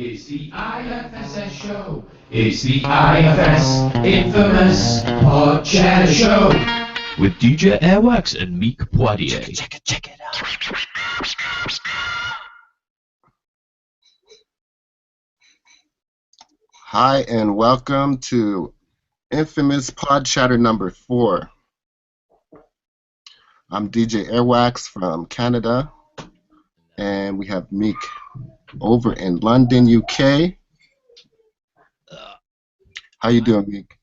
It's the IFSS show. It's the IFS infamous PodChatter show with DJ Airwax and Meek Poitier. Check it out. Hi and welcome to infamous PodChatter number 4. I'm DJ Airwax from Canada, and we have Meek over in London, UK. How you doing, Meek?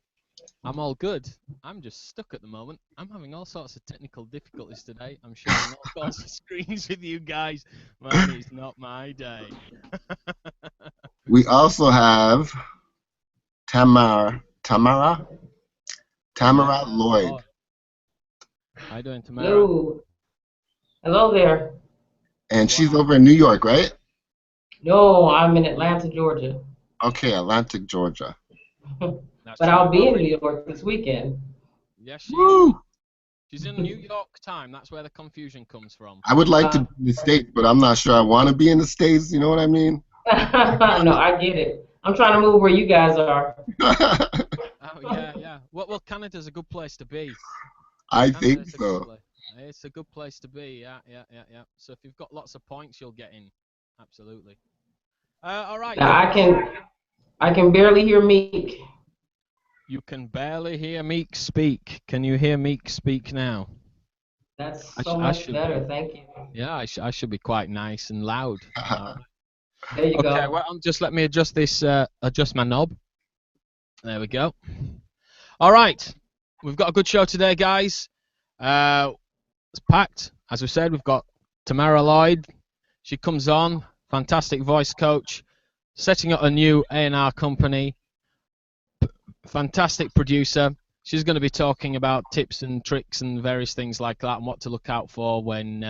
I'm all good. I'm just stuck at the moment. I'm having all sorts of technical difficulties today. I'm sharing all sorts of screens with you guys. Man, it's not my day. We also have Tamara Lloyd. How you doing, Tamara? Hello. Hello there. And she's over in New York, right? No, I'm in Atlanta, Georgia. Okay, Atlantic, Georgia. But I'll be in New York this weekend. Yes, she's in New York time. That's where the confusion comes from. I would like to be in the States, but I'm not sure I want to be in the States. You know what I mean? No, I get it. I'm trying to move where you guys are. Oh, yeah. Well, Canada's a good place to be. I think so. It's a good place to be, yeah. So if you've got lots of points, you'll get in. Absolutely. All right. Now, I can barely hear Meek. You can barely hear Meek speak. Can you hear Meek speak now? That's so much better. Thank you. Yeah, I should be quite nice and loud. There you go. Okay, well, just let me adjust this. Adjust my knob. There we go. All right, we've got a good show today, guys. It's packed. As we said, we've got Tamara Lloyd. She comes on, fantastic voice coach, setting up a new A&R company. Fantastic producer. She's going to be talking about tips and tricks and various things like that and what to look out for when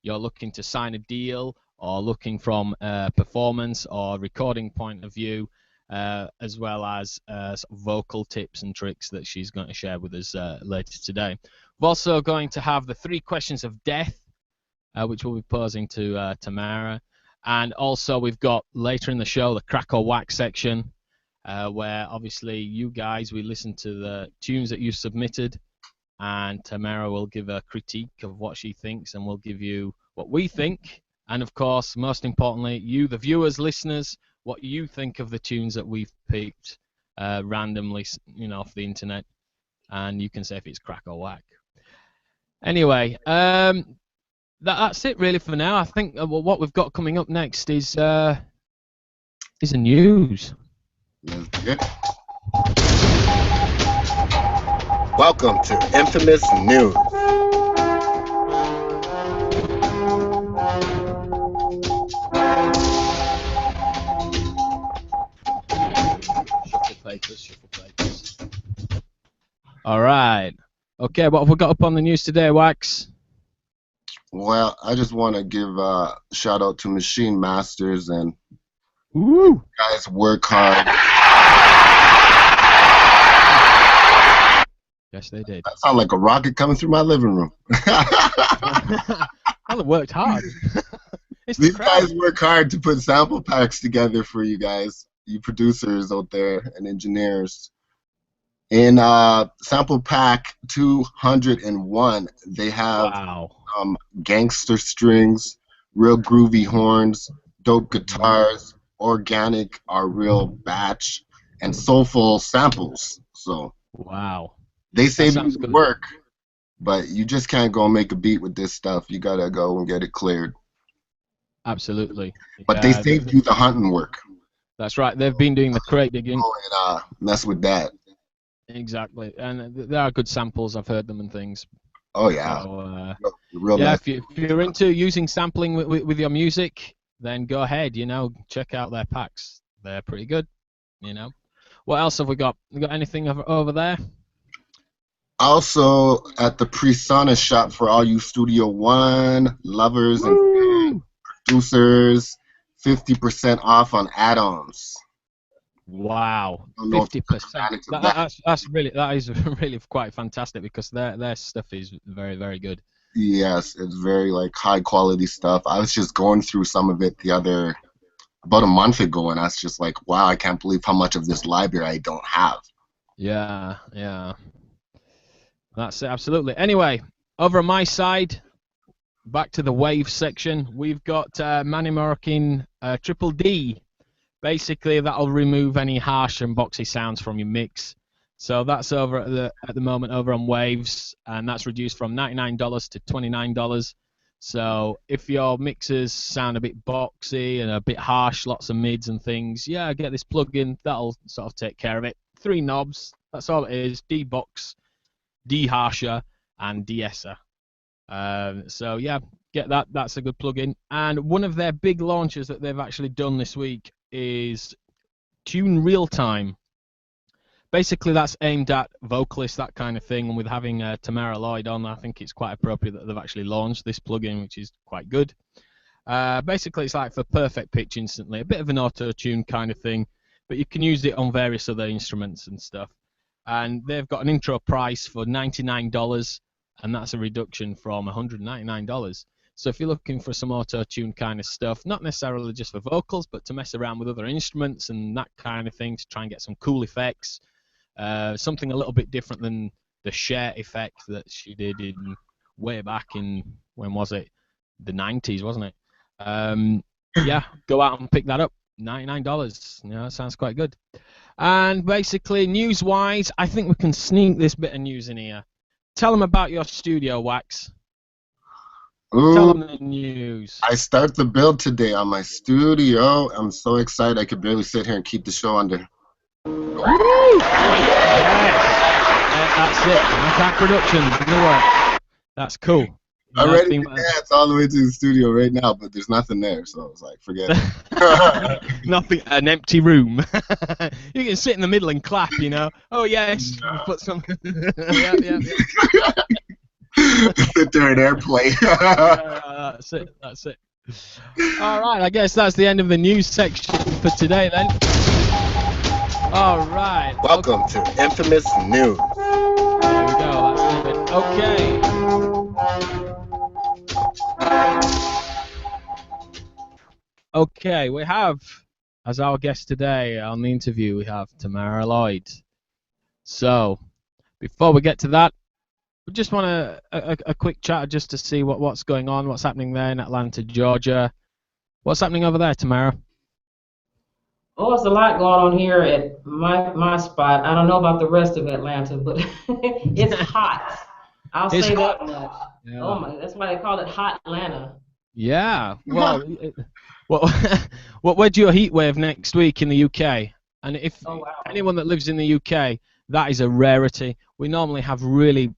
you're looking to sign a deal or looking from a performance or recording point of view, as well as sort of vocal tips and tricks that she's going to share with us later today. We're also going to have the 3 questions of death, which we'll be posing to Tamara. And also we've got later in the show the crack or whack section, where obviously you guys, we listen to the tunes that you submitted, and Tamara will give a critique of what she thinks, and we'll give you what we think, and of course, most importantly, you, the viewers, listeners, what you think of the tunes that we've picked randomly, off the internet, and you can say if it's crack or whack. Anyway, that's it really for now. I think what we've got coming up next is the news. Welcome to Infamous News. Shuffle papers. All right. Okay, what have we got up on the news today, Wax? Well, I just want to give a shout out to Machine Masters and Woo! guys work hard. Yes, they did. That sounds like a rocket coming through my living room. Well, they worked hard. These guys work hard to put sample packs together for you guys, you producers out there and engineers. In sample pack 201, they have gangster strings, real groovy horns, dope guitars, organic or real batch, and soulful samples. So wow, they save you the work, but you just can't go and make a beat with this stuff. You gotta go and get it cleared. Absolutely. But they saved you the hunting work. That's right. They've been doing the crate digging. And mess with that. Exactly, and there are good samples. I've heard them and things. Oh yeah. So, real yeah. nice. If you're into using sampling with your music, then go ahead. Check out their packs. They're pretty good. What else have we got? We got anything over there? Also at the Presona shop for all you Studio One lovers and producers, 50% off on add-ons. Wow, 50%. That is really quite fantastic because their stuff is very, very good. Yes, it's very high quality stuff. I was just going through some of it the other about a month ago, and I was just like, wow, I can't believe how much of this library I don't have. Yeah, yeah. That's it, absolutely. Anyway, over on my side, back to the wave section, we've got Manny Moroccan Triple D. Basically, that'll remove any harsh and boxy sounds from your mix. So that's over at the moment over on Waves, and that's reduced from $99 to $29. So if your mixers sound a bit boxy and a bit harsh, lots of mids and things, yeah, get this plugin. That'll sort of take care of it. 3 knobs. That's all it is. D-Box, D-Harsher, and De-esser. So yeah, get that. That's a good plugin. And one of their big launches that they've actually done this week is Tune Real Time. Basically, that's aimed at vocalists, that kind of thing. And with having Tamara Lloyd on, I think it's quite appropriate that they've actually launched this plugin, which is quite good. Basically, it's like for perfect pitch instantly, a bit of an auto-tune kind of thing, but you can use it on various other instruments and stuff. And they've got an intro price for $99, and that's a reduction from $199. So if you're looking for some auto-tune kind of stuff, not necessarily just for vocals, but to mess around with other instruments and that kind of thing, to try and get some cool effects, something a little bit different than the Cher effect that she did in way back in, when was it? The 90s, wasn't it? Yeah, go out and pick that up. $99. Yeah, that sounds quite good. And basically, news-wise, I think we can sneak this bit of news in here. Tell them about your studio, Wax. Ooh, Tell them the news. I start the build today on my studio. I'm so excited I could barely sit here and keep the show under. Yes. That's it. Attack Productions. In the work. That's cool. I'm ready to dance all the way to the studio right now, but there's nothing there, so I was like, forget it. Nothing, an empty room. You can sit in the middle and clap, you know. Oh, yes. No. Put some. Yeah. Sit there and airplay. That's it. All right, I guess that's the end of the news section for today, then. All right. Welcome to Infamous News. There we go. That's it. Okay. Okay, we have, as our guest today on the interview, we have Tamara Lloyd. So, before we get to that, we just want a quick chat just to see what's going on, what's happening there in Atlanta, Georgia. What's happening over there, Tamara? Oh, there's a lot going on here at my spot. I don't know about the rest of Atlanta, but it's hot. I'll say that much. Yeah. Oh my, that's why they call it Hot Atlanta. Yeah. Well, where's your heat wave next week in the UK? And if anyone that lives in the UK, that is a rarity. We normally have really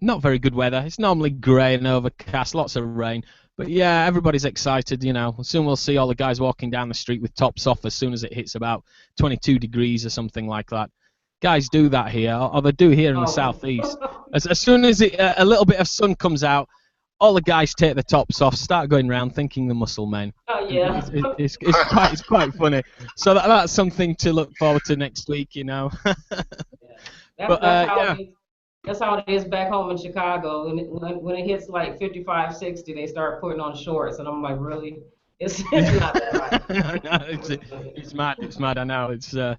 not very good weather. It's normally grey and overcast, lots of rain. But yeah, everybody's excited, you know. Soon we'll see all the guys walking down the street with tops off as soon as it hits about 22 degrees or something like that. Guys do that here, or they do here in the southeast. As soon as a little bit of sun comes out, all the guys take the tops off, start going around thinking the muscle men. Oh yeah. It's quite funny. So that's something to look forward to next week, you know. That's how it is back home in Chicago. When it hits like 55, 60, they start putting on shorts, and I'm like, really? It's not that right. No, it's mad. It's mad. I know. It's I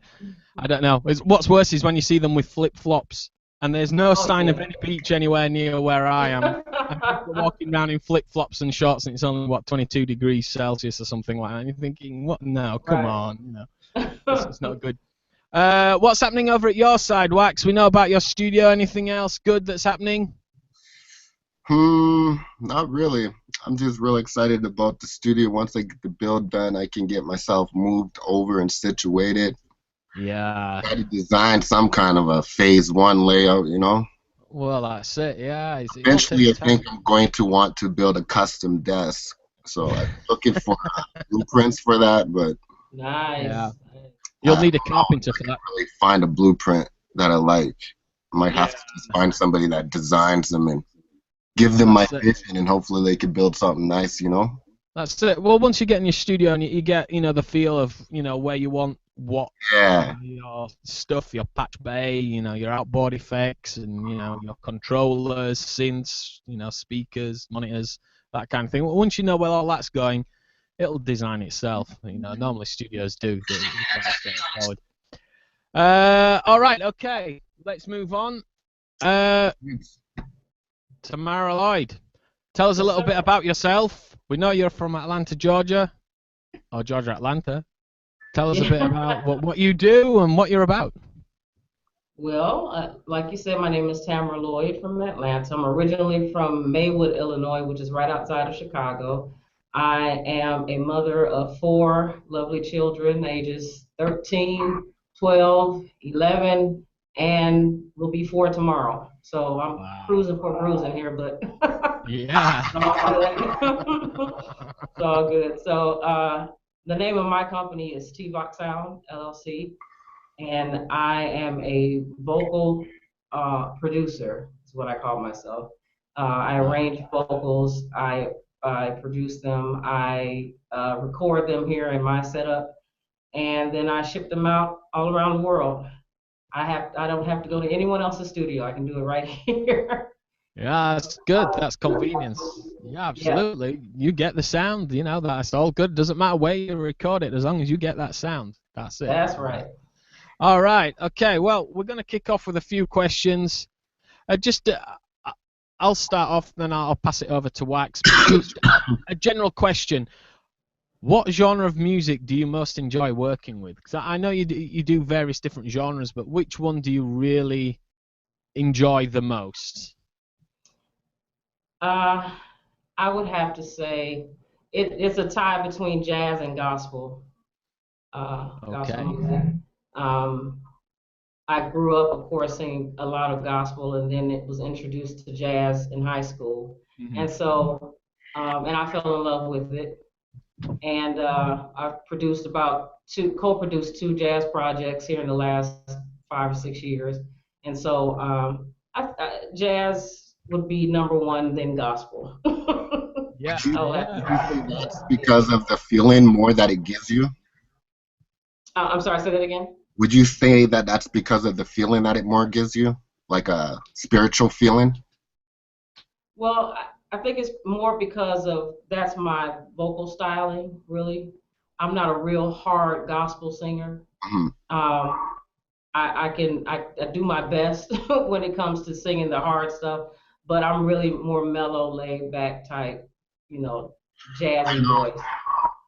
don't know. What's worse is when you see them with flip-flops, and there's no sign of any beach anywhere near where I am. And people walking around in flip-flops and shorts, and it's only 22 degrees Celsius or something like that. And you're thinking, what now? Come on, you know, it's not good. What's happening over at your side, Wax? We know about your studio. Anything else good that's happening? Not really. I'm just real excited about the studio. Once I get the build done, I can get myself moved over and situated. Yeah. I got to design some kind of a phase 1 layout, you know? Well, that's it, yeah. Eventually, I think I'm going to want to build a custom desk. So I'm looking for blueprints for that, but... Nice. Yeah. You'll need a carpenter for that. Really find a blueprint that I like. I might have to just find somebody that designs them and give them my vision, and hopefully they can build something nice, you know? That's it. Well, once you get in your studio and you get, you know, the feel of, you know, where you want your stuff, your patch bay, you know, your outboard effects, and, you know, your controllers, synths, you know, speakers, monitors, that kind of thing. Once you know where all that's going, it'll design itself. You know, normally studios do. They're quite straightforward. All right, okay. Let's move on. Tamara Lloyd, tell us a little bit about yourself. We know you're from Atlanta, Georgia, or Georgia, Atlanta. Tell us a bit about what you do and what you're about. Well, like you said, my name is Tamara Lloyd from Atlanta. I'm originally from Maywood, Illinois, which is right outside of Chicago. I am a mother of 4 lovely children, ages 13, 12, 11, and will be 4 tomorrow. So I'm cruising for bruising here, but yeah, it's all good. So the name of my company is T.Vox Sound LLC, and I am a vocal producer. Is what I call myself. I arrange vocals. I produce them. I record them here in my setup, and then I ship them out all around the world. I don't have to go to anyone else's studio. I can do it right here. Yeah, that's good. That's convenience. Yeah, absolutely. Yeah. You get the sound. You know, that's all good. Doesn't matter where you record it, as long as you get that sound. That's it. That's right. All right. Okay. Well, we're going to kick off with a few questions. I'll start off, then I'll pass it over to Wax. Just a general question. What genre of music do you most enjoy working with? Because I know you do various different genres, but which one do you really enjoy the most? I would have to say it's a tie between jazz and gospel. Gospel music. I grew up, of course, singing a lot of gospel, and then it was introduced to jazz in high school. Mm-hmm. And so, and I fell in love with it. And I've co-produced 2 jazz projects here in the last 5 or 6 years. And so jazz would be number 1, then gospel. Yeah. Do you think that's because of the feeling more that it gives you? I'm sorry, say that again? Would you say that that's because of the feeling that it more gives you? Like a spiritual feeling? Well, I think it's more because of that's my vocal styling, really. I'm not a real hard gospel singer. Mm-hmm. I do my best when it comes to singing the hard stuff, but I'm really more mellow, laid back type, jazzy voice.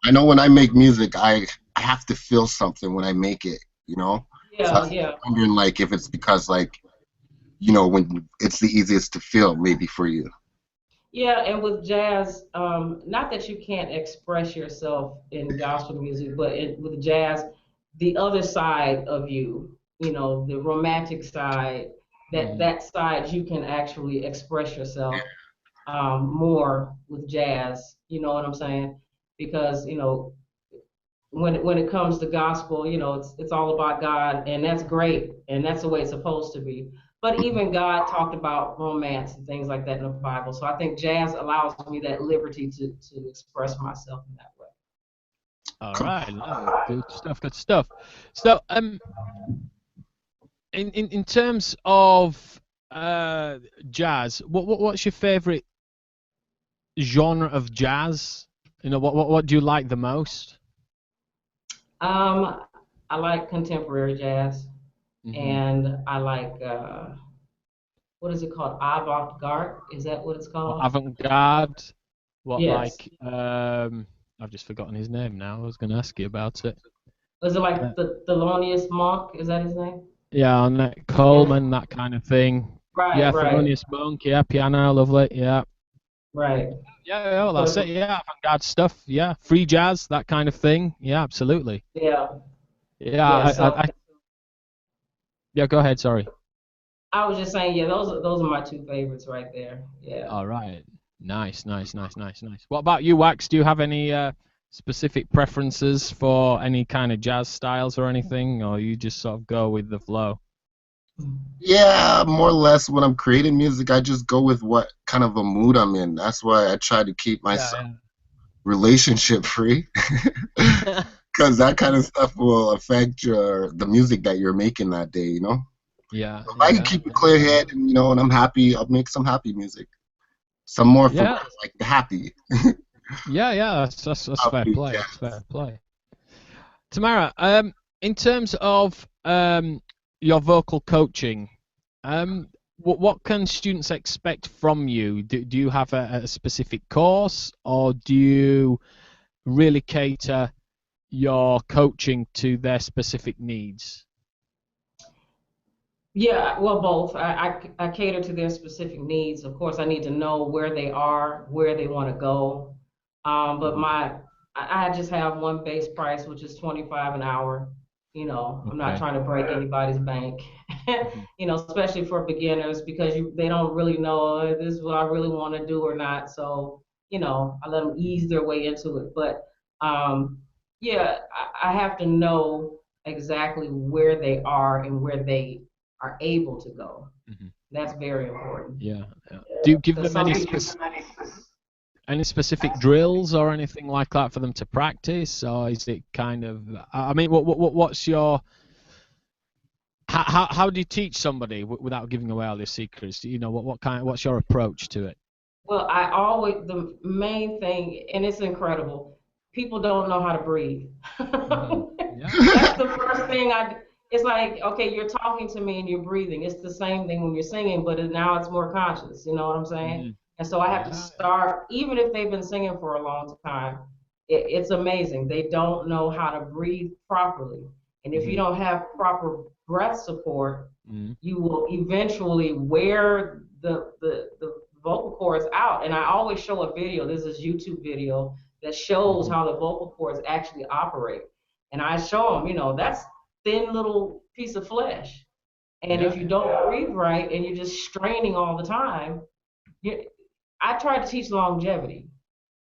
I know when I make music, I have to feel something when I make it, Yeah, so I'm wondering, like, if it's because, like, when it's the easiest to feel, maybe for you. Yeah, and with jazz, not that you can't express yourself in gospel music, but with jazz, the other side of you, the romantic side, that side you can actually express yourself more with jazz. You know what I'm saying? Because when it comes to gospel, it's all about God, and that's great, and that's the way it's supposed to be. But even God talked about romance and things like that in the Bible. So I think jazz allows me that liberty to express myself in that way. All right. No, good stuff. So, in terms of jazz, what's your favorite genre of jazz? What do you like the most? I like contemporary jazz. Mm-hmm. And I like, what is it called? Avant-garde? Is that what it's called? Avant-garde? What, yes. I've just forgotten his name now. I was going to ask you about it. Was it like the Thelonious Monk? Is that his name? Yeah, Ornette Coleman, that kind of thing. Right, yeah, right. Thelonious Monk, yeah, piano, lovely, yeah. Right. Yeah, well, that's it, yeah, avant-garde stuff, yeah. Free jazz, that kind of thing, yeah, absolutely. Yeah. Yeah, yeah, go ahead, sorry. I was just saying, yeah, those are my 2 favorites right there. Yeah. All right. Nice. What about you, Wax? Do you have any specific preferences for any kind of jazz styles or anything, or you just sort of go with the flow? Yeah, more or less when I'm creating music, I just go with what kind of a mood I'm in. That's why I try to keep myself relationship free. Because that kind of stuff will affect the music that you're making that day, Yeah. So if I can keep a clear head and I'm happy, I'll make some happy music. Some more for like the happy. Yeah. That's fair Upbeat play. jazz. That's fair play. Tamara, in terms of your vocal coaching, what can students expect from you? Do you have a specific course, or do you really cater your coaching to their specific needs? Yeah, well, both. I cater to their specific needs. Of course, I need to know where they are, where they want to go. But I just have one base price, which is 25 an hour. I'm not Okay. trying to break anybody's bank. Mhm. Especially for beginners because they don't really know this is what I really want to do or not. So, I let them ease their way into it. But yeah, I have to know exactly where they are and where they are able to go. Mhm. That's very important. Yeah. Do you give Because them some any people, any specific drills or anything like that for them to practice, or is it kind of? I mean, what's your how do you teach somebody without giving away all your secrets? What's your approach to it? well, the main thing, and it's incredible, people don't know how to breathe. Yeah. That's the first thing it's like, okay, you're talking to me and you're breathing. It's the same thing when you're singing, but now it's more conscious. You know what I'm saying? Hmm. And so I have to Yeah. start, even if they've been singing for a long time, it's amazing. They don't know how to breathe properly. And if you Hmm. don't have proper breath support, Hmm. you will eventually wear the vocal cords out. And I always show a video. This is YouTube video that shows Hmm. how the vocal cords actually operate. And I show them, that's thin little piece of flesh. And if Yeah. you don't breathe right and you're just straining all the time, you, I try to teach longevity.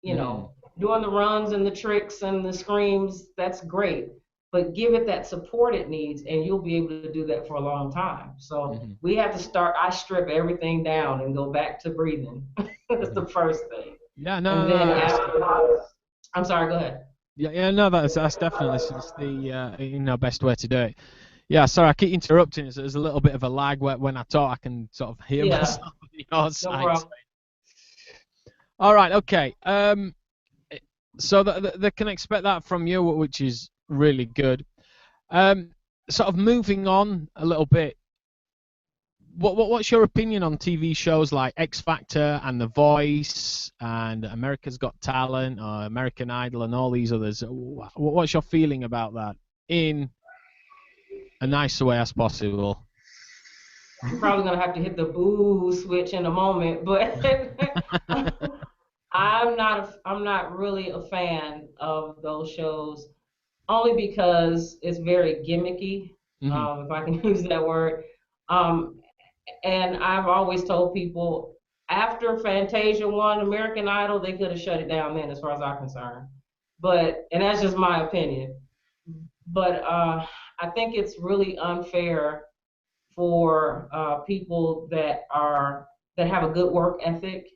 Mm. Doing the runs and the tricks and the screams, that's great. But give it that support it needs, and you'll be able to do that for a long time. So Hmm. we have to start. I strip everything down and go back to breathing. That's Hmm. the first thing. Yeah. And No. then No. That's, I'm sorry, go ahead. yeah. Yeah. No. That's definitely it's the best way to do it. Yeah. Sorry, I keep interrupting. There's a little bit of a lag when I talk. I can sort of hear Yeah, myself on your no side. problem. All right. Okay. So they can expect that from you, which is really good. Um, Sort of moving on a little bit. What's your opinion on TV shows like X Factor and The Voice and America's Got Talent or American Idol and all these others? What's your feeling about that in a nice way as possible? I'm probably gonna have to hit the boo switch in a moment, but I'm not really a fan of those shows only because it's very gimmicky, Hmm. if I can use that word. Um, and I've always told people after Fantasia won American Idol, they could have shut it down then, as far as I'm concerned. And that's just my opinion. But I think it's really unfair for people that have a good work ethic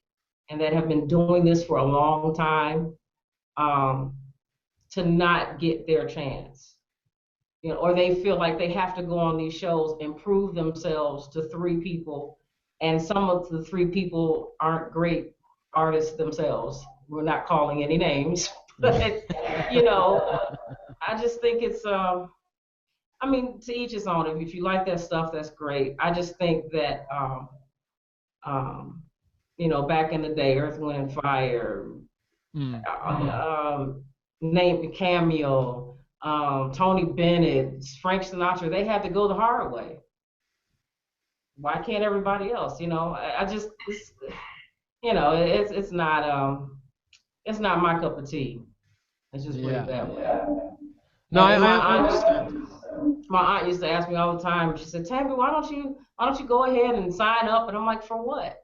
and that have been doing this for a long time, um, to not get their chance. Or they feel like they have to go on these shows and prove themselves to three people, and some of the three people aren't great artists themselves. We're not calling any names, but you know, I just think it's I mean, to each his own. If you like that stuff, that's great. I just think that um, back in the day, Earth, Wind, and Fire, Mm. name Cameo, Tony Bennett, Frank Sinatra, they had to go the hard way. Why can't everybody else? I just it's not my cup of tea. Let's just put it Yeah. that way. No, And I understand. my aunt used to ask me all the time. She said, "Tammy, why don't you go ahead and sign up?" And I'm like, "For what?"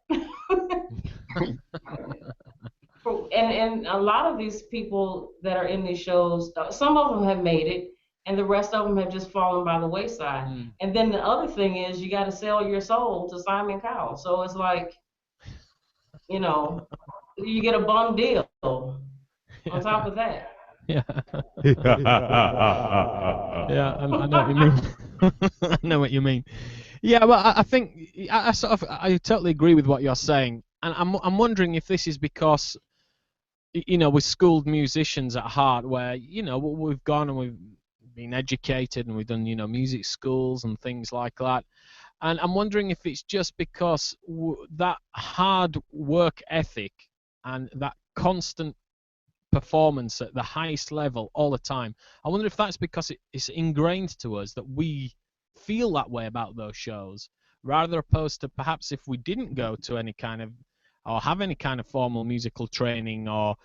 And a lot of these people that are in these shows, some of them have made it, and the rest of them have just fallen by the wayside. Mm. And then the other thing is, you got to sell your soul to Simon Cowell. So it's like, you know, you get a bum deal on top of that. Yeah. Yeah, I know what you mean. I know what you mean. Yeah, well, I think I totally agree with what you're saying, and I'm wondering if this is because you know, we're schooled musicians at heart, where, you know, we've gone and we've been educated and we've done, you know, music schools and things like that. And I'm wondering if it's just because that hard work ethic and that constant performance at the highest level all the time. I wonder if that's because it's ingrained to us that we feel that way about those shows, rather opposed to perhaps if we didn't go to any kind of, or have any kind of formal musical training, or,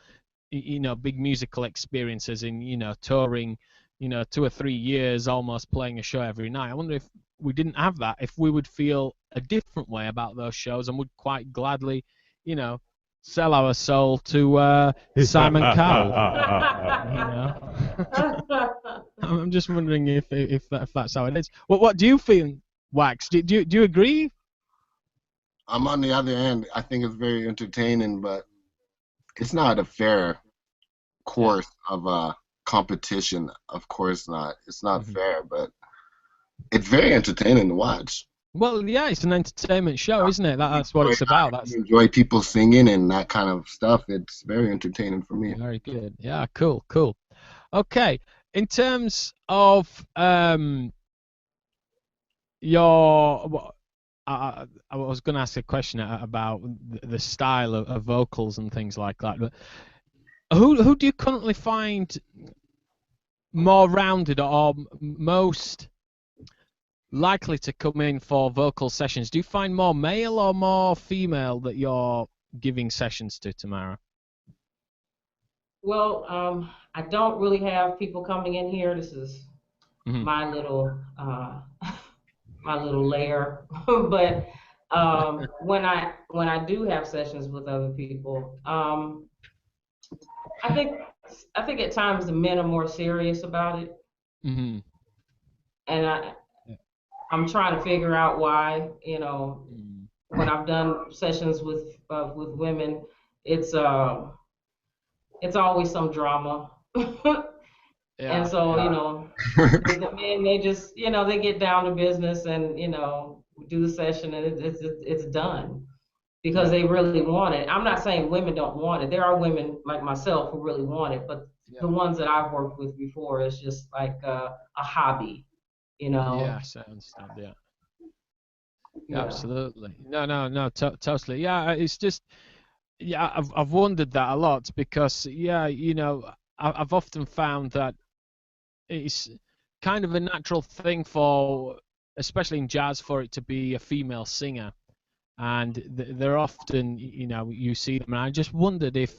you know, big musical experiences in, you know, touring, you know, 2 or 3 years almost playing a show every night. I wonder if we didn't have that, if we would feel a different way about those shows and would quite gladly, you know, sell our soul to Simon Cowell. You know, I'm just wondering if that's how it is. What do you feel, Wax? Do you agree? I'm on the other end. I think it's very entertaining, but it's not a fair course of competition. Of course not. It's not fair, but it's very entertaining to watch. Well, yeah, it's an entertainment show, isn't it? That's what it's about. I enjoy people singing and that kind of stuff. It's very entertaining for me. Very good. Yeah, cool. Okay, in terms of your, I was going to ask a question about the style of vocals and things like that. But who do you currently find more rounded or most likely to come in for vocal sessions? Do you find more male or more female that you're giving sessions to, Tamara? Well, I don't really have people coming in here. This is my little my little lair. But when I do have sessions with other people, I think at times the men are more serious about it, and I'm trying to figure out why. You know, when I've done sessions with women, it's always some drama. And so, you know, the men, they just, you know, they get down to business and, you know, do the session and it's done because they really want it. I'm not saying women don't want it. There are women like myself who really want it, but the ones that I've worked with before is just like a hobby, you know. Yes, I understand. Yeah. Absolutely. No, totally. Yeah, it's just, yeah, I've wondered that a lot because, yeah, you know, I've often found that it's kind of a natural thing for, especially in jazz, for it to be a female singer, and they're often, you know, you see them, and I just wondered if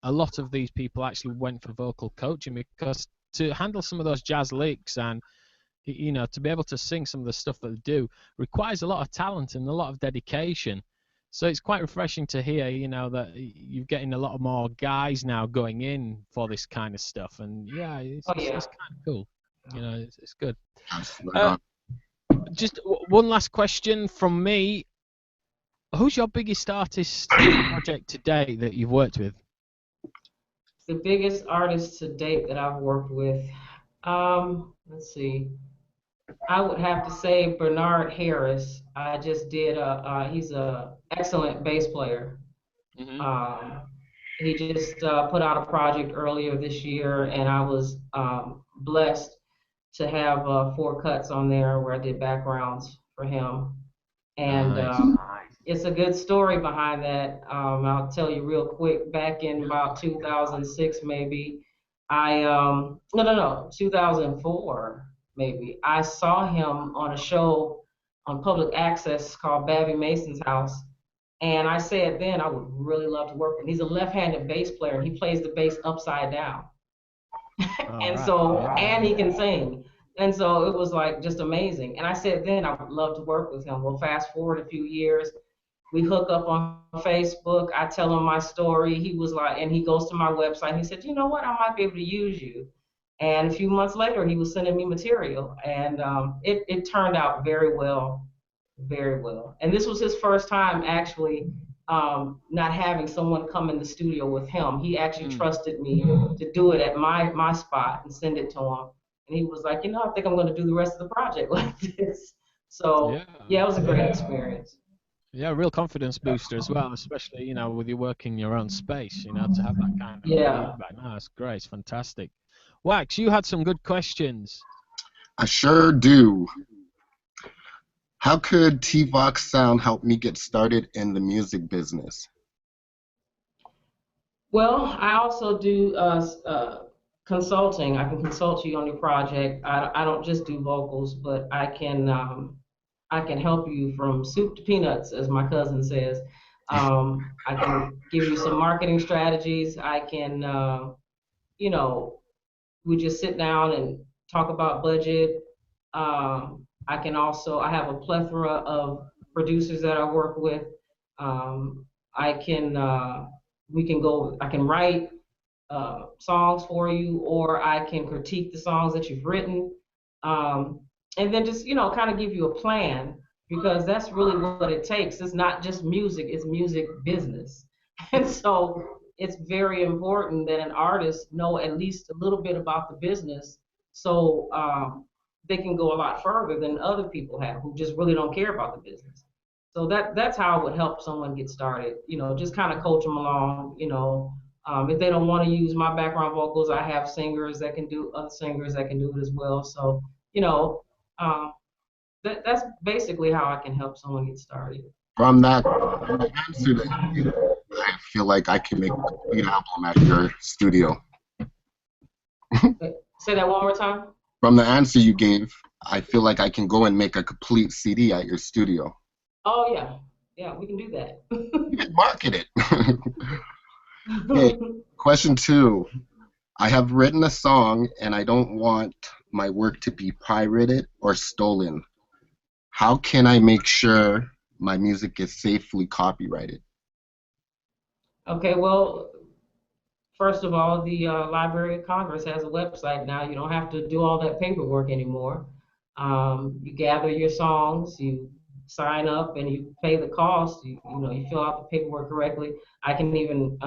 a lot of these people actually went for vocal coaching, because to handle some of those jazz licks and, you know, to be able to sing some of the stuff that they do requires a lot of talent and a lot of dedication. So it's quite refreshing to hear, you know, that you're getting a lot more guys now going in for this kind of stuff, and yeah, it's kind of cool. You know, it's good. Just one last question from me. Who's your biggest artist project to date that you've worked with? The biggest artist to date that I've worked with, let's see. I would have to say Bernard Harris. I just did he's a excellent bass player. He just put out a project earlier this year, and I was blessed to have 4 cuts on there where I did backgrounds for him. And it's a good story behind that. I'll tell you real quick. Back in about 2006, maybe, 2004. Maybe I saw him on a show on public access called Babby Mason's House, and I said then I would really love to work with him. He's a left-handed bass player, and he plays the bass upside down, and he can sing, and so it was like just amazing. And I said then I would love to work with him. Well, fast forward a few years, we hook up on Facebook. I tell him my story. He was like, and he goes to my website. He said, you know what, I might be able to use you. And a few months later, he was sending me material, and it turned out very well, very well. And this was his first time actually not having someone come in the studio with him. He actually trusted me to do it at my spot and send it to him. And he was like, you know, I think I'm going to do the rest of the project like this. So yeah, it was a great experience. Yeah, real confidence booster as well, especially, you know, with you working your own space, you know, to have that kind of Yeah. feedback. No, that's great. It's fantastic. Wax, you had some good questions. I sure do. How could T.Vox Sound help me get started in the music business? Well, I also do consulting. I can consult you on your project. I don't just do vocals, but I can help you from soup to peanuts, as my cousin says. I can give you some marketing strategies. I can, you know, we just sit down and talk about budget. I can also, I have a plethora of producers that I work with. I can, we can go, I can write songs for you, or I can critique the songs that you've written. Um, and then just, kind of give you a plan, because that's really what it takes. It's not just music, it's music business. And so it's very important that an artist know at least a little bit about the business, so they can go a lot further than other people have who just really don't care about the business. So that's how it would help someone get started. Just kind of coach them along. If they don't want to use my background vocals, I have singers that can do other singers that can do it as well. So um, that's basically how I can help someone get started. From that answer that you gave, I feel like I can make a complete album at your studio. Say that one more time. From the answer you gave, I feel like I can go and make a complete CD at your studio. Oh yeah, we can do that. You can market it. Okay, question 2. I have written a song and I don't want my work to be pirated or stolen. How can I make sure my music is safely copyrighted? Okay, well, first of all, the Library of Congress has a website now. You don't have to do all that paperwork anymore. You gather your songs, you sign up, and you pay the cost. You fill out the paperwork correctly. I can even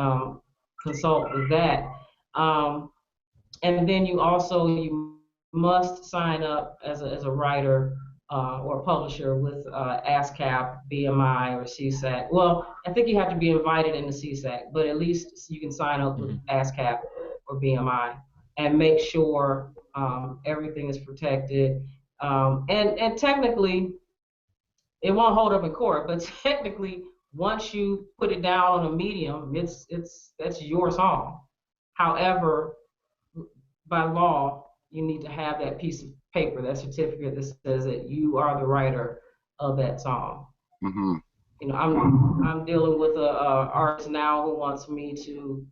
consult with that. And then you must sign up as a writer or a publisher with ASCAP, BMI, or CSAC. Well, I think you have to be invited into CSAC, but at least you can sign up with ASCAP or BMI and make sure everything is protected. And technically, it won't hold up in court, but technically, once you put it down on a medium, that's your song. However, by law, you need to have that piece of paper, that certificate that says that you are the writer of that song. Mm-hmm. I'm dealing with a artist now who wants me to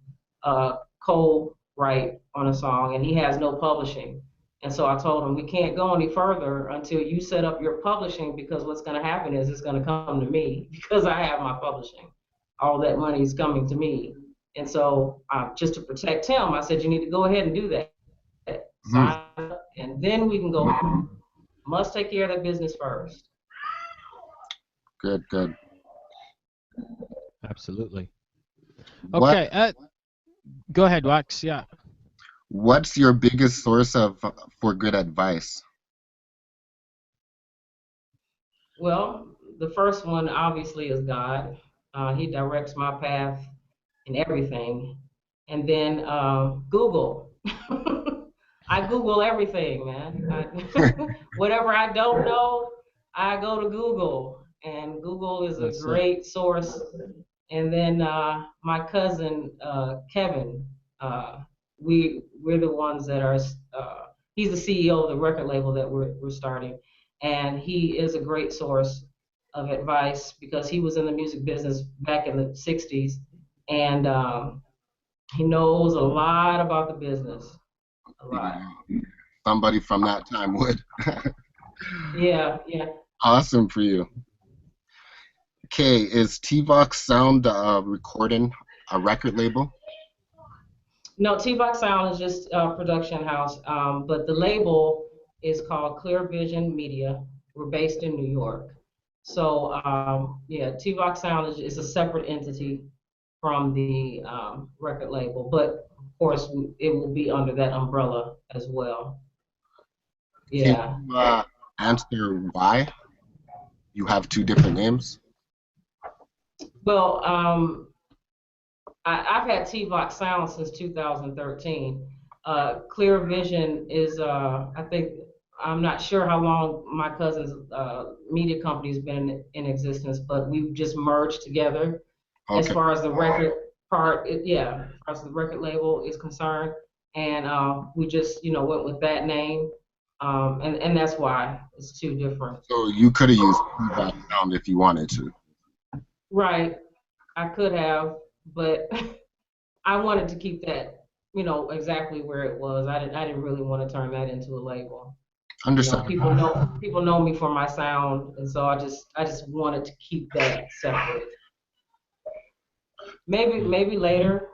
co-write on a song, and he has no publishing. And so I told him we can't go any further until you set up your publishing, because what's going to happen is it's going to come to me because I have my publishing. All that money is coming to me. And so just to protect him, I said, you need to go ahead and do that. Sign up, and then we can go. Must take care of that business first. Good. Absolutely. Okay, go ahead, Wax. Yeah. What's your biggest source for good advice? Well, the first one obviously is God. He directs my path in everything. And then Google. I Google everything, man. Whatever I don't know, I go to Google. And Google is a great source. And then my cousin, Kevin, we're the ones that are, he's the CEO of the record label that we're starting. And he is a great source of advice because he was in the music business back in the 60s. And he knows a lot about the business. A lot. Somebody from that time would. Yeah. Awesome for you. Okay, is T.Vox Sound recording a record label? No, T.Vox Sound is just a production house, but the label is called Clear Vision Media. We're based in New York. So, T.Vox Sound is a separate entity from the record label, but of course it will be under that umbrella as well. Yeah. Can you answer why you have two different names? Well, I've had T.Vox sound since 2013. Clear Vision is, I think, I'm not sure how long my cousin's media company has been in existence, but we've just merged together. As Okay. far as the record part, yeah, as far as the record label is concerned, and we just, went with that name, and that's why it's two different. So you could have used that sound if you wanted to. Right, I could have, but I wanted to keep that, exactly where it was. I didn't really want to turn that into a label. Understand. People know me for my sound, and so I just wanted to keep that separate. Maybe later.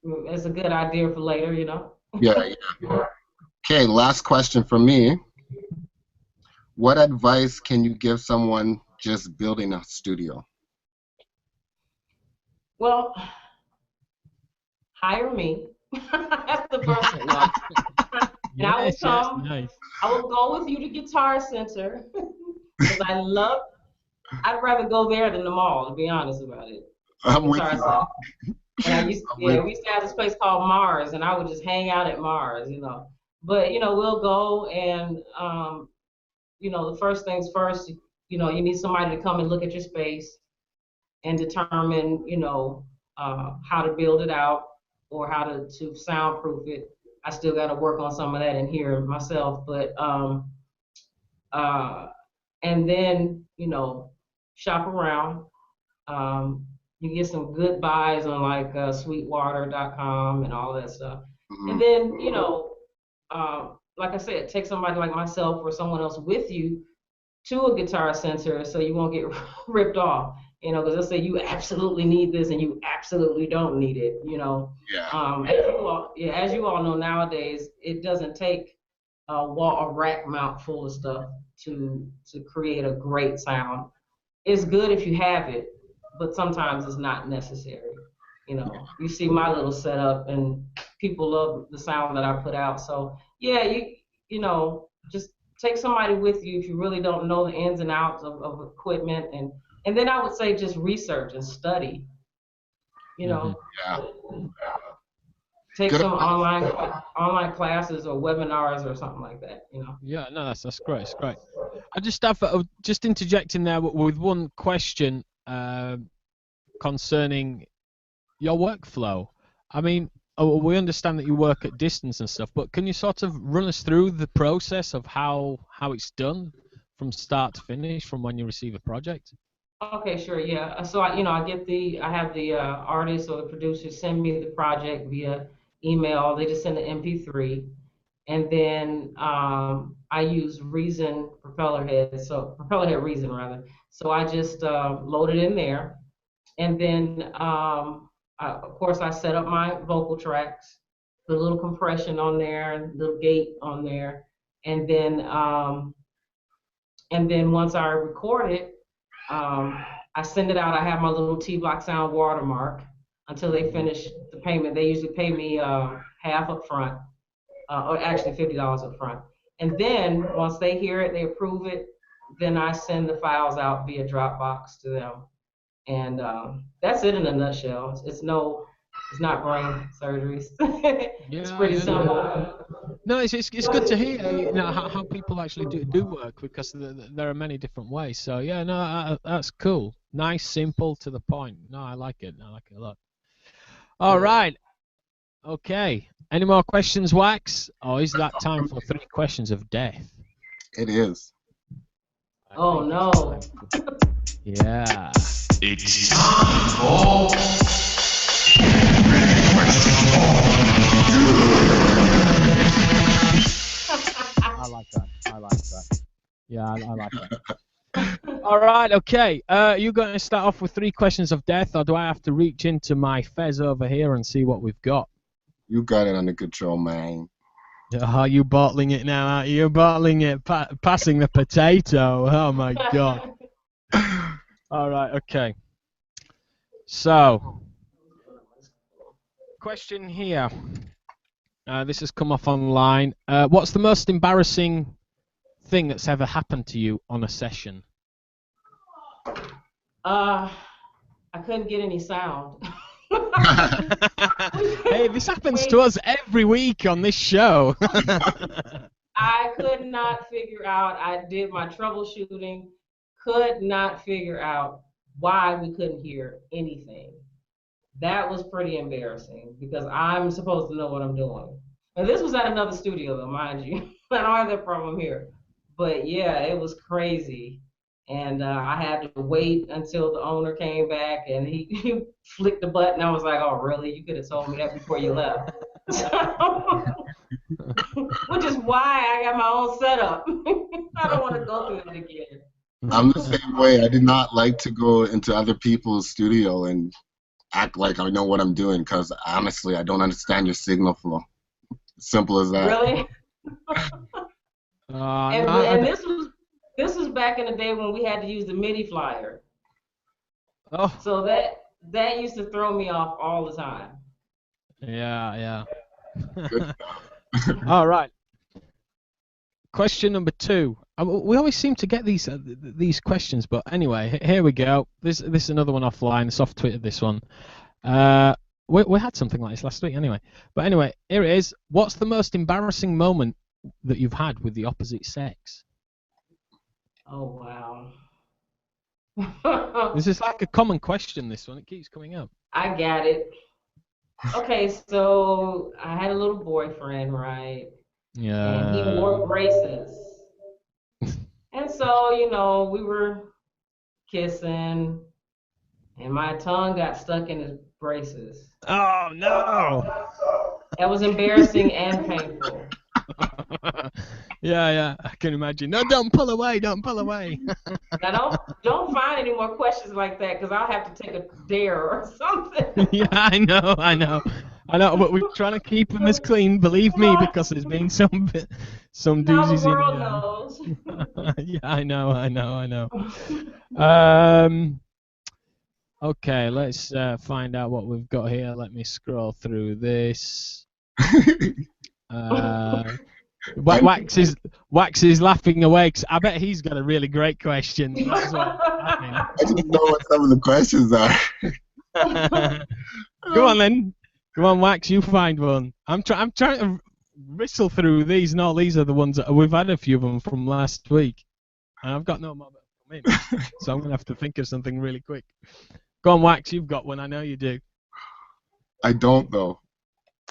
It's a good idea for later, Yeah. Okay, last question from me. What advice can you give someone just building a studio? Well, hire me. That's the first thing. No. And I will come. Nice. I will go with you to Guitar Center because I'd rather go there than the mall, to be honest about it. I'm with Guitar you. Center. And we used to have this place called Mars, and I would just hang out at Mars, But we'll go, and the first things first, you need somebody to come and look at your space and determine, how to build it out or how to soundproof it. I still got to work on some of that in here myself, but and then shop around. You get some good buys on like Sweetwater.com and all that stuff, and then like I said, take somebody like myself or someone else with you to a Guitar Center so you won't get ripped off. Because they'll say you absolutely need this and you absolutely don't need it. Yeah. As you all know nowadays, it doesn't take a rack mount full of stuff to create a great sound. It's good if you have it, but sometimes it's not necessary. You see my little setup, and people love the sound that I put out. So yeah, just take somebody with you if you really don't know the ins and outs of equipment, and then I would say just research and study. Yeah. Take Good some advice. online classes or webinars or something like that. Yeah, no, that's great. It's great. I just have just interjecting there with one question concerning your workflow. I mean, we understand that you work at distance and stuff, but can you sort of run us through the process of how it's done from start to finish, from when you receive a project? Okay, sure, yeah. So I have the artist or the producer send me the project via email. They just send an MP3, and then I use Reason Propeller Head Reason rather. So I just load it in there, and then of course I set up my vocal tracks, put a little compression on there, little gate on there, and then once I record it. I send it out. I have my little T.Vox sound watermark until they finish the payment. They usually pay me half up front, or actually $50 up front. And then once they hear it, they approve it, then I send the files out via Dropbox to them. And that's it in a nutshell. It's not brain surgeries. It's pretty simple. No, it's good to hear how people actually do work, because there are many different ways. So yeah, no, that's cool. Nice, simple, to the point. No, I like it. I like it a lot. All right. Okay. Any more questions, Wax? Or is that time for 3 questions of death? It is. Oh no. Yeah. It's time for I like that. Yeah, I like that. All right, okay. You're going to start off with 3 questions of death, or do I have to reach into my fez over here and see what we've got? You got it under control, man. Oh, you bottling it now, aren't you? You're bottling it, passing the potato. Oh, my God. All right, okay. So, question here. This has come off online. What's the most embarrassing thing that's ever happened to you on a session? I couldn't get any sound. Hey, this happens to us every week on this show. I could not figure out. I did my troubleshooting, could not figure out why we couldn't hear anything. That was pretty embarrassing because I'm supposed to know what I'm doing. And this was at another studio, though, mind you. I don't have that problem here. But yeah, it was crazy. And I had to wait until the owner came back and he flicked the button. I was like, oh, really? You could have told me that before you left. Which is why I got my own setup. I don't want to go through it again. I'm the same way. I did not like to go into other people's studio and act like I know what I'm doing because honestly, I don't understand your signal flow. Simple as that. Really? And this was back in the day when we had to use the MIDI flyer. Oh. So that used to throw me off all the time. Yeah. All right. Question number 2. We always seem to get these questions, but anyway, here we go. This is another one offline. It's off Twitter, this one. We had something like this last week anyway. But anyway, here it is. What's the most embarrassing moment that you've had with the opposite sex? Oh, wow. This is like a common question, this one. It keeps coming up. I got it. Okay, so I had a little boyfriend, right? Yeah. And he wore braces. And so, we were kissing, and my tongue got stuck in his braces. Oh, no! That was embarrassing and painful. Yeah, I can imagine. No, don't pull away. Now, don't find any more questions like that, because I'll have to take a dare or something. Yeah, I know, but we're trying to keep them as clean, believe me, because there's been some doozies the world knows. Yeah, I know. Okay, let's find out what we've got here. Let me scroll through this. Wax is laughing away 'cause I bet he's got a really great question. That's what I just know what some of the questions are. Go on then. Come on, Wax, you find one. I'm trying to whistle through these, and all these are the ones that we've had a few of them from last week, and I've got no more to come in, so I'm gonna have to think of something really quick. Go on, Wax, you've got one. I know you do. I don't though.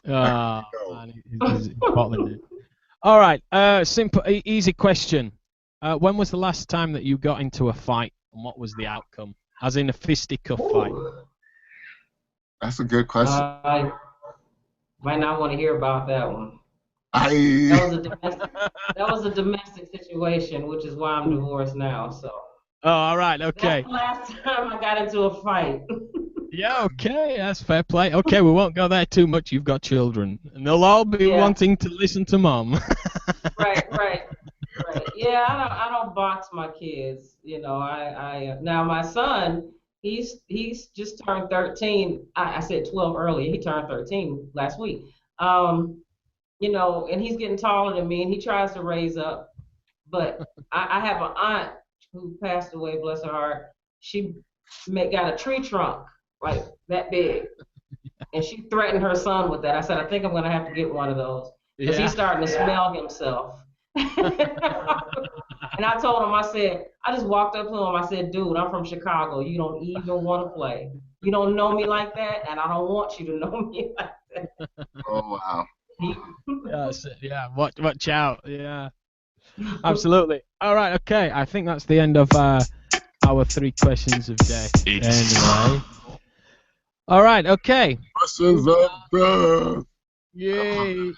Man, he's bottling it. All right, simple, easy question. When was the last time that you got into a fight, and what was the outcome? As in a fisticuff fight. That's a good question. I might not want to hear about that one. That was a domestic situation, which is why I'm divorced now. So. Oh, all right, okay. That's the last time I got into a fight. Yeah, okay, that's fair play. Okay, we won't go there too much. You've got children, and they'll all be wanting to listen to Mom. Right. Yeah, I don't box my kids. Now my son, he's just turned 13. I said 12 earlier. He turned 13 last week. And he's getting taller than me, and he tries to raise up. But I have an aunt who passed away, bless her heart. She got a tree trunk like that big, and she threatened her son with that. I said, I think I'm gonna have to get one of those because he's starting to smell himself. And I told him, I just walked up to him. I said, dude, I'm from Chicago. You don't even want to play. You don't know me like that, and I don't want you to know me like that. Oh wow. Yeah, watch out. Yeah, absolutely. All right, okay. I think that's the end of our 3 questions of day. Anyway. All right, okay. Questions of death. Yay.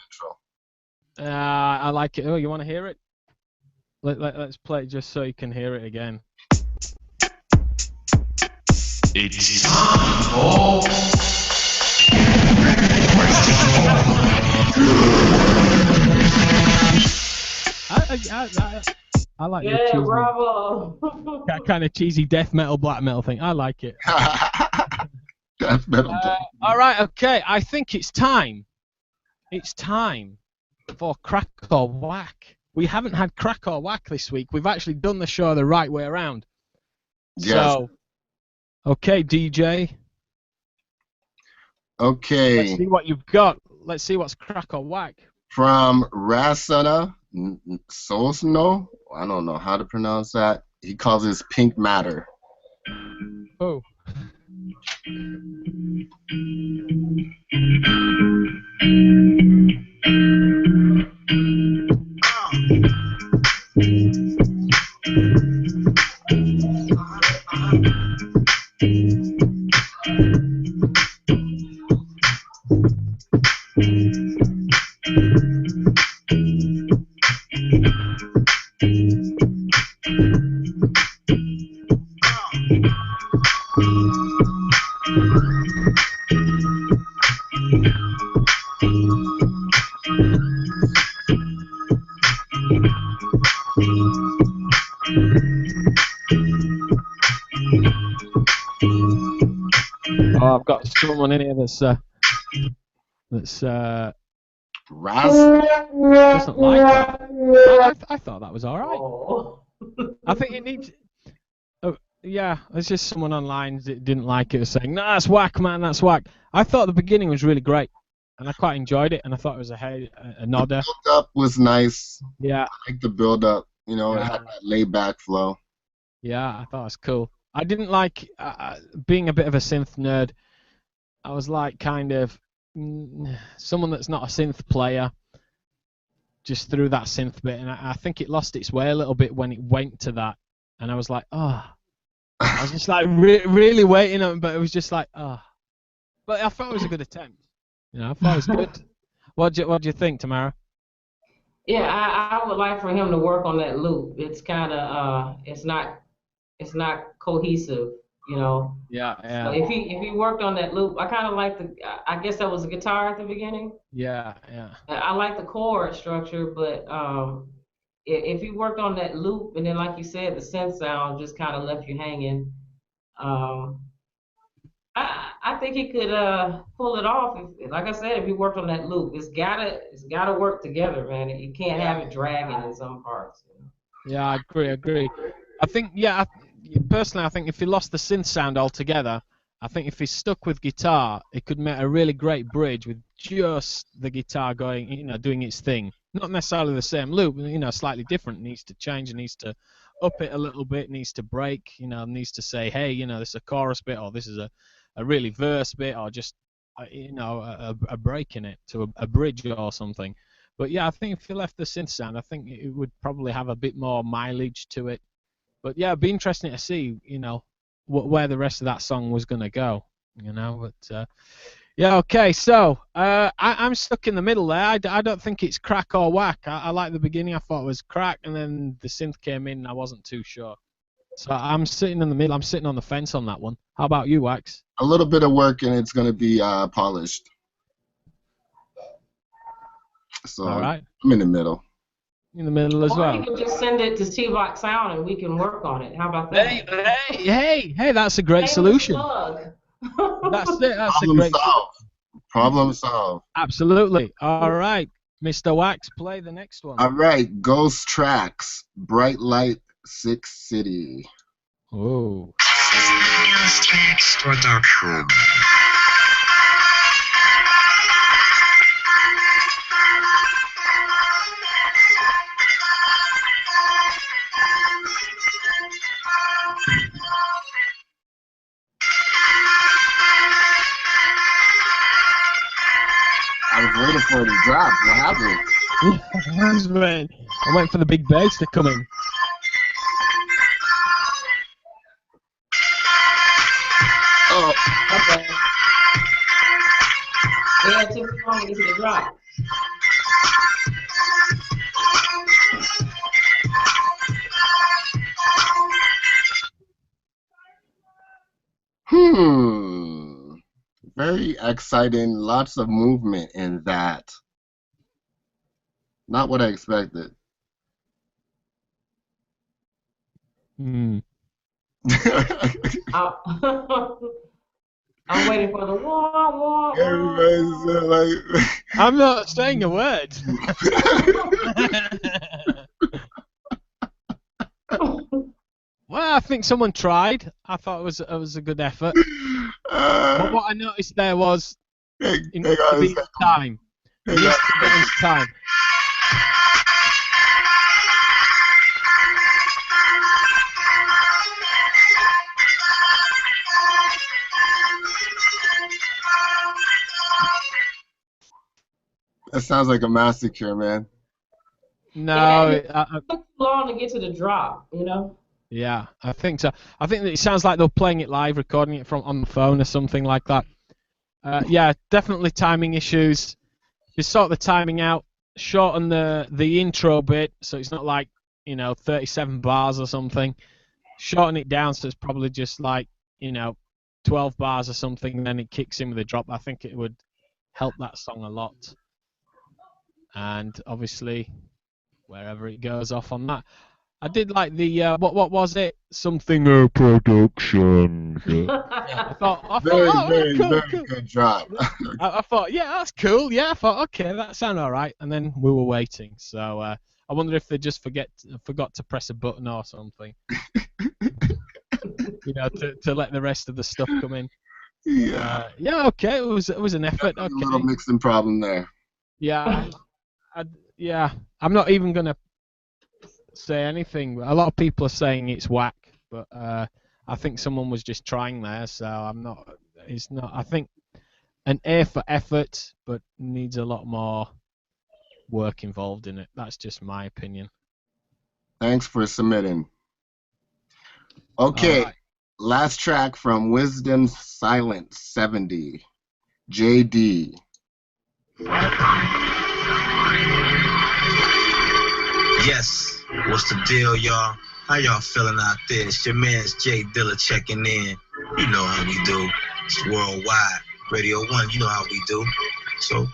I like it. Oh, you want to hear it? Let's play it just so you can hear it again. It's time for I like the Yeah, cheesy, bravo. that kind of cheesy death metal, black metal thing. I like it. Death metal. All right, okay. I think it's time. It's time for Crack or Whack. We haven't had Crack or Whack this week. We've actually done the show the right way around. Yes. So Okay, DJ. Okay. Let's see what you've got. Let's see what's crack or whack. From Rasana Sosno, I don't know how to pronounce that. He calls this Pink Matter. Oh. Oh, I've got someone in here that's doesn't like that. I thought that was all right. Oh. I think it needs. Oh, yeah, there's just someone online that didn't like it, was saying, "No, that's whack, man. That's whack." I thought the beginning was really great, and I quite enjoyed it, and I thought it was a nodder. The build-up was nice. Yeah. I like the build-up. You know, Yeah. it had that laid-back flow. Yeah, I thought it was cool. I didn't like being a bit of a synth nerd. I was like kind of someone that's not a synth player. Just threw that synth bit, and I think it lost its way a little bit when it went to that, and I was like, oh. I was just like really waiting on it, but it was just like, oh. But I thought it was a good attempt. You know, I thought it was good. What do you think, Tamara? Yeah, I would like for him to work on that loop. It's kind of it's not cohesive, you know. Yeah, yeah. So if he worked on that loop, I kind of like I guess that was a guitar at the beginning. Yeah, yeah. I like the chord structure, but if he worked on that loop, and then like you said, the synth sound just kind of left you hanging. I think he could pull it off. Like I said, if he worked on that loop, it's gotta work together, man. You can't have it dragging in some parts. You know? Yeah, I agree. I think, personally, I think if he lost the synth sound altogether, I think if he stuck with guitar, it could make a really great bridge with just the guitar going, you know, doing its thing. Not necessarily the same loop, you know, slightly different. It needs to change, it needs to up it a little bit, needs to break, you know, needs to say, hey, you know, this is a chorus bit, or this is a really verse bit, or just, you know, a break in it to a bridge or something. But yeah, I think if you left the synth sound, I think it would probably have a bit more mileage to it. But yeah, it'd be interesting to see, you know, where the rest of that song was going to go, you know. But yeah, okay, so I'm stuck in the middle there. I don't think it's crack or whack. I like the beginning. I thought it was crack, and then the synth came in, and I wasn't too sure. So I'm sitting in the middle. I'm sitting on the fence on that one. How about you, Wax? A little bit of work, and it's going to be polished. So All right. I'm in the middle. In the middle as well. Or you can just send it to T.Vox Sound, and we can work on it. How about that? Hey, that's a great solution. That's it. That's a great Problem solved. Absolutely. All right, Mr. Wax, play the next one. All right, Ghost Tracks, Bright Light, Six City. Oh. Ghost Tracks Production. I was waiting for it to drop. What happened? Man, I'm waiting for the big bass to come in. Oh. Okay. Yeah, it took too long to get to the drop. Very exciting. Lots of movement in that. Not what I expected. I'm waiting for the wah, wah, wah. Everybody's like... I'm not saying a word. Wow, I think someone tried. I thought it was a good effort. But what I noticed there was in time. Time. That sounds like a massacre, man. No, it took too long to get to the drop, you know? Yeah, I think so. I think that it sounds like they're playing it live, recording it from on the phone or something like that. Yeah, definitely timing issues. You sort the timing out, shorten the intro bit, so it's not like 37 bars or something. Shorten it down so it's probably just like 12 bars or something, and then it kicks in with a drop. I think it would help that song a lot. And obviously, wherever it goes off on that. I did like the what was it? Something production. I thought Very cool. good drop. I thought, yeah, that's cool. Yeah, I thought, okay, that sounded all right. And then we were waiting. So I wonder if they just forgot to press a button or something. To let the rest of the stuff come in. Yeah. Yeah. Okay. It was an effort. Okay. A little mixing problem there. Yeah. I'm not even gonna say anything. A lot of people are saying it's whack, but I think someone was just trying there. So I'm not. It's not. I think an A for effort, but needs a lot more work involved in it. That's just my opinion. Thanks for submitting. Okay, right. Last track from Wisdom Silence 70, JD. Yes, what's the deal, y'all? How y'all feeling out there? It's your man's Jay Dilla checking in. You know how we do. It's worldwide. Radio 1, you know how we do. So,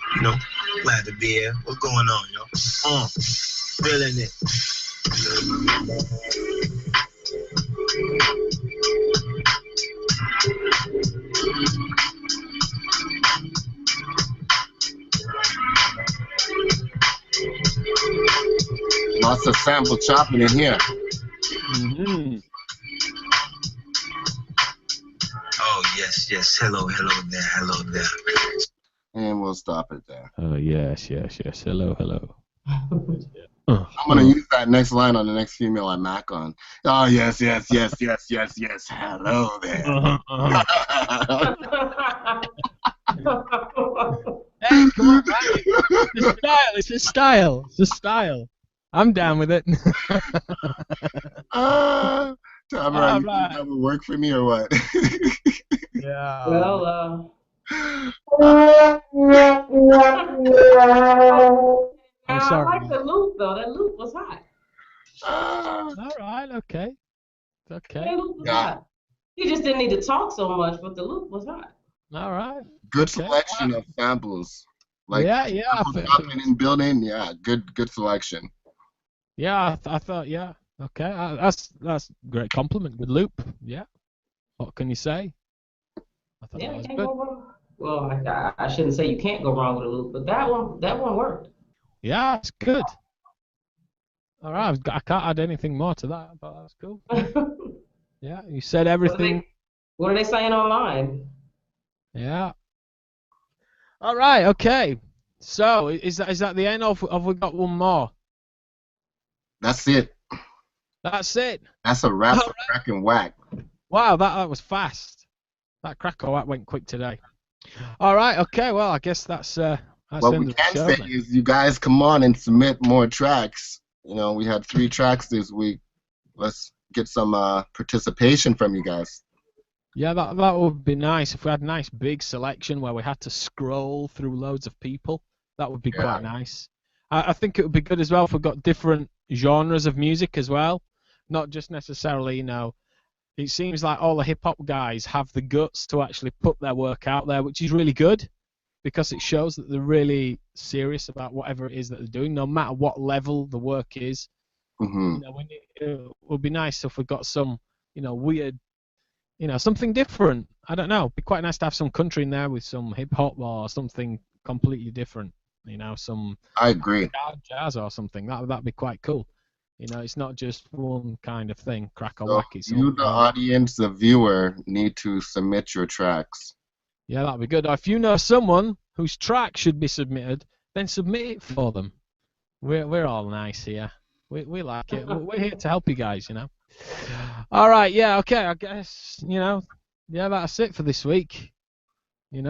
glad to be here. What's going on, y'all? Feeling it. Lots of sample chopping in here. Mm-hmm. Oh, yes. Hello there. And we'll stop it there. Oh, yes. Hello. I'm going to use that next line on the next female I mac on. Oh, yes. Hello there. Hey, come on, man. It's a style. I'm down with it. Tamara, All you right. think that would work for me or what? Yeah. Well, I'm I sorry. like the loop though. That loop was hot. All right. Okay. That loop was hot. You just didn't need to talk so much, but the loop was hot. All right. Good selection of samples. Like sample chopping and building. Yeah, good selection. Yeah, I thought. Yeah. Okay. That's a great compliment. Good loop. Yeah. What can you say? I thought that was can't good. go wrong. Well, I shouldn't say you can't go wrong with a loop, but that one worked. Yeah, it's good. All right, I can't add anything more to that, but that's cool. Yeah, you said everything. What are they saying online? Yeah. All right. Okay. So is that the end, or have we got one more? That's it. That's it. That's a wrap for Crack and Whack. Wow, that was fast. That Crack and Whack went quick today. All right. Okay. Well, I guess that's what we can say is you guys come on and submit more tracks. We had 3 tracks this week. Let's get some participation from you guys. Yeah, that would be nice if we had a nice big selection where we had to scroll through loads of people. That would be quite nice. I think it would be good as well if we got different genres of music as well, not just necessarily, It seems like all the hip-hop guys have the guts to actually put their work out there, which is really good because it shows that they're really serious about whatever it is that they're doing, no matter what level the work is. Mm-hmm. It would be nice if we got some, weird, something different. I don't know. It'd be quite nice to have some country in there with some hip-hop or something completely different. Some I agree. jazz or something. That'd be quite cool. You know, it's not just one kind of thing, crack or So whack. It's you, the audience, the viewer, need to submit your tracks. yeah, that'd be good. Or if you know someone whose track should be submitted, then submit it for them. We're all nice here. We like it. We're here to help you guys, you know. All right, yeah, okay. I guess yeah, that's it for this week.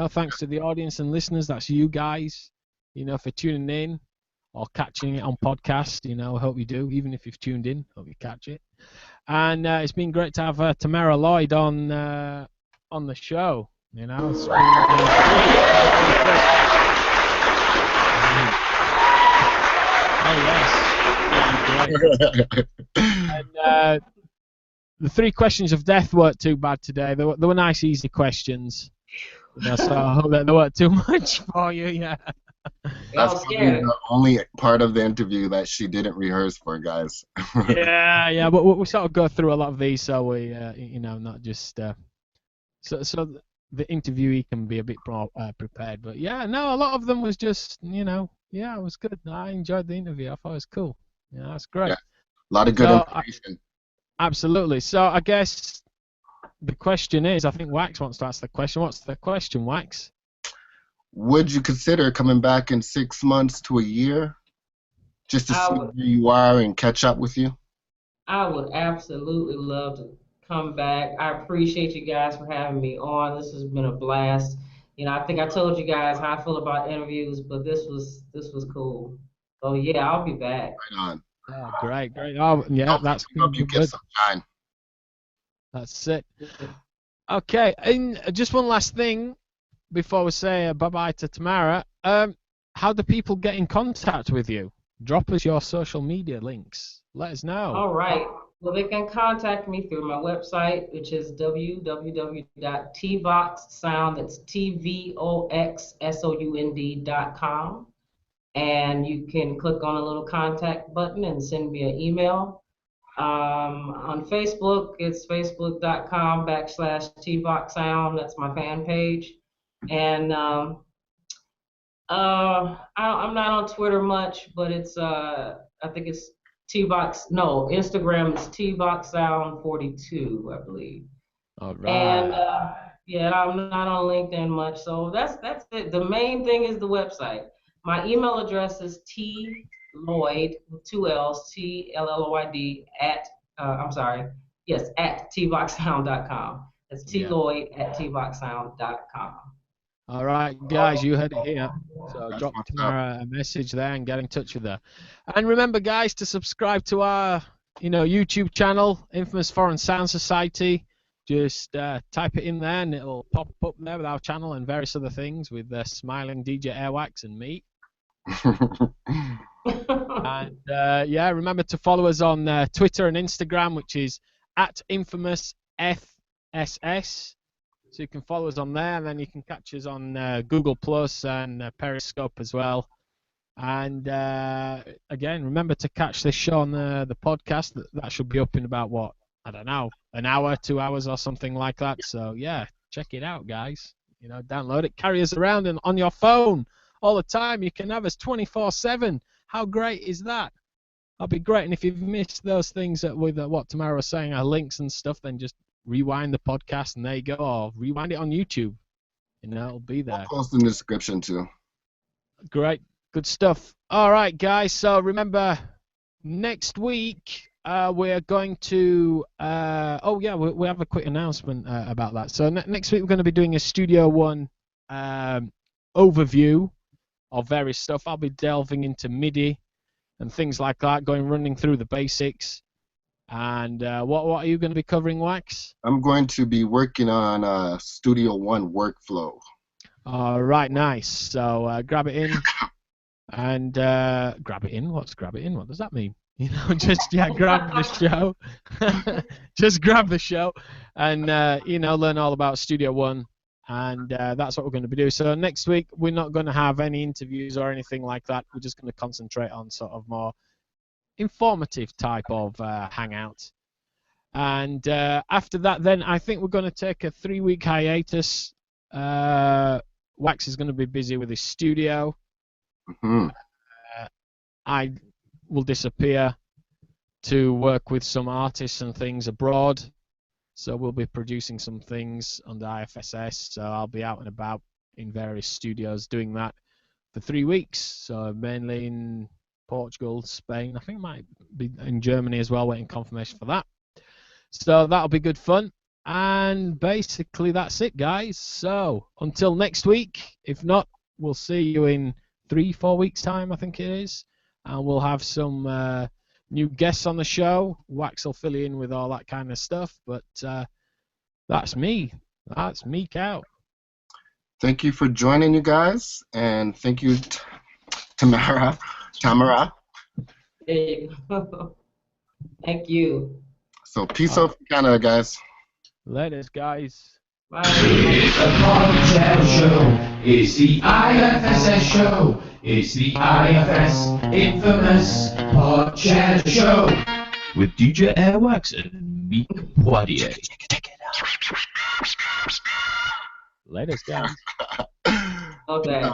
Thanks to the audience and listeners. That's you guys. For tuning in or catching it on podcast. I hope you do. Even if you've tuned in, hope you catch it. And it's been great to have Tamara Lloyd on the show. It's been, oh yes, great. And the 3 questions of death weren't too bad today. They were nice, easy questions. So I hope that they weren't too much for you. Yeah. That's probably the only part of the interview that she didn't rehearse for, guys. yeah, but we sort of go through a lot of these, so we, not just so the interviewee can be a bit more prepared. But yeah, no, a lot of them was just, yeah, it was good. I enjoyed the interview. I thought it was cool. Yeah, that's great. Yeah, a lot of good information. Absolutely. So I guess the question is, I think Wax wants to ask the question. What's the question, Wax? Would you consider coming back in 6 months to a year just to see where you are and catch up with you? I would absolutely love to come back. I appreciate you guys for having me on. This has been a blast. I think I told you guys how I feel about interviews, but this was cool. So yeah, I'll be back. Right on. Oh, great. Oh, yeah, that's hope you get some shine. That's it. Okay, and just one last thing before we say bye-bye to Tamara. How do people get in contact with you? Drop us your social media links. Let us know. All right. Well, they can contact me through my website, which is www.T.Vox, that's TVOXSOUND.com. And you can click on a little contact button and send me an email. On Facebook, it's facebook.com/T.Vox, that's my fan page. And I'm not on Twitter much, but it's I think it's T.Vox. No, Instagram is T.Vox42, I believe. All right. And yeah, I'm not on LinkedIn much, so that's it. The main thing is the website. My email address is Lloyd with 2 L's, TLLOYD at @tvoxsound.com. That's Lloyd at tvoxsound.com. All right, guys, you heard it here. So drop Tamara a message there and get in touch with her. And remember, guys, to subscribe to our YouTube channel, Infamous Foreign Sound Society. Just type it in there and it'll pop up there with our channel and various other things with smiling DJ Airwax and me. And yeah, remember to follow us on Twitter and Instagram, which is @InfamousFSS. So you can follow us on there, and then you can catch us on Google Plus and Periscope as well. And again, remember to catch this show on the podcast. That should be up in about I don't know, an hour, 2 hours, or something like that. So yeah, check it out, guys. Download it, carry us around and on your phone all the time. You can have us 24/7. How great is that? That'll be great. And if you've missed those things with what Tamara was saying, our links and stuff, then just rewind the podcast and there you go. Or rewind it on YouTube. It'll be there. I'll post in the description too. Great. Good stuff. All right, guys. So remember, next week we're going to... oh, yeah, we have a quick announcement about that. So next week we're going to be doing a Studio One overview of various stuff. I'll be delving into MIDI and things like that, running through the basics. And what are you going to be covering, Wax? I'm going to be working on Studio One workflow. All right, nice. So grab it in. And grab it in? What's grab it in? What does that mean? Just grab the show. Just grab the show and learn all about Studio One. And that's what we're going to be doing. So next week we're not going to have any interviews or anything like that. We're just going to concentrate on sort of more informative type of hangout. And after that, then I think we're going to take a 3-week hiatus. Wax is going to be busy with his studio. Mm-hmm. I will disappear. to work with some artists and things abroad. So we'll be producing some things under IFSS. So I'll be out and about in various studios doing that for 3 weeks. So mainly in Portugal, Spain. I think it might be in Germany as well, waiting confirmation for that. So that'll be good fun. And basically that's it, guys. So until next week, if not, we'll see you in 3-4 weeks' time, I think it is. And we'll have some new guests on the show. Wax will fill you in with all that kind of stuff. But that's me. That's Meek out. Thank you for joining, you guys. And thank you, Tamara. There you go. Thank you. So peace out from Canada, guys. Laters, guys. Bye. It's the PodChatter show. It's the IFSS show. It's the IFS infamous PodChatter show with DJ Airwax and Meek Poitier. Check it out. Laters, guys. Okay.